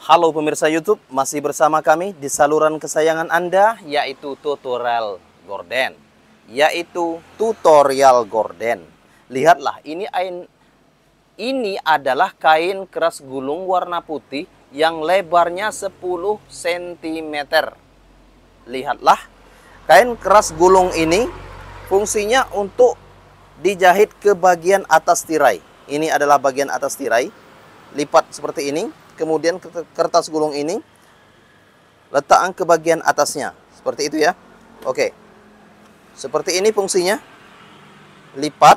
Halo pemirsa YouTube, masih bersama kami di saluran kesayangan Anda, yaitu tutorial gorden. Lihatlah, ini adalah kain keras gulung warna putih yang lebarnya 10 cm. Lihatlah, kain keras gulung ini fungsinya untuk dijahit ke bagian atas tirai. Ini adalah bagian atas tirai, lipat seperti ini. Kemudian kertas gulung ini letakkan ke bagian atasnya. Seperti itu ya. Oke. Seperti ini fungsinya. Lipat.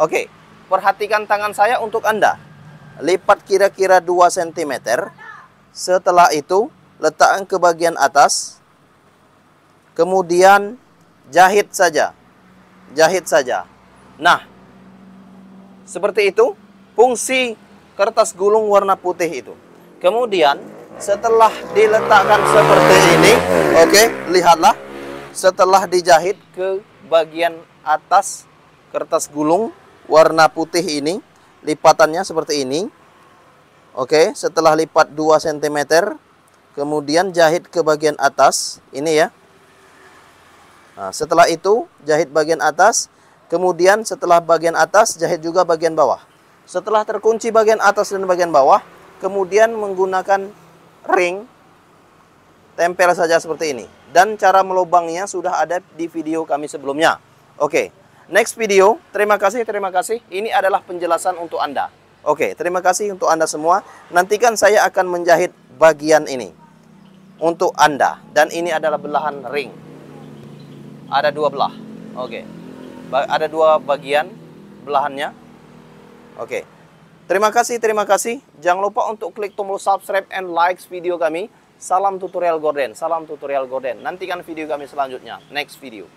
Oke. Perhatikan tangan saya untuk Anda. Lipat kira-kira 2 cm. Setelah itu letakkan ke bagian atas. Kemudian jahit saja. Jahit saja. Nah, seperti itu fungsi kertas gulung warna putih itu. Kemudian setelah diletakkan seperti ini, oke, lihatlah, setelah dijahit ke bagian atas kertas gulung warna putih ini, lipatannya seperti ini. Oke, setelah lipat 2 cm, kemudian jahit ke bagian atas, ini ya. Nah, setelah itu jahit bagian atas, kemudian setelah bagian atas jahit juga bagian bawah. Setelah terkunci bagian atas dan bagian bawah, kemudian menggunakan ring, tempel saja seperti ini. Dan cara melubangnya sudah ada di video kami sebelumnya. Oke, next video. Terima kasih. Ini adalah penjelasan untuk Anda. Oke, terima kasih untuk Anda semua. Nantikan saya akan menjahit bagian ini untuk Anda. Dan ini adalah belahan ring. Ada 2 belah. Oke, ada 2 bagian belahannya. Oke, terima kasih. Jangan lupa untuk klik tombol subscribe and like video kami. Salam tutorial gorden. Nantikan video kami selanjutnya. Next video.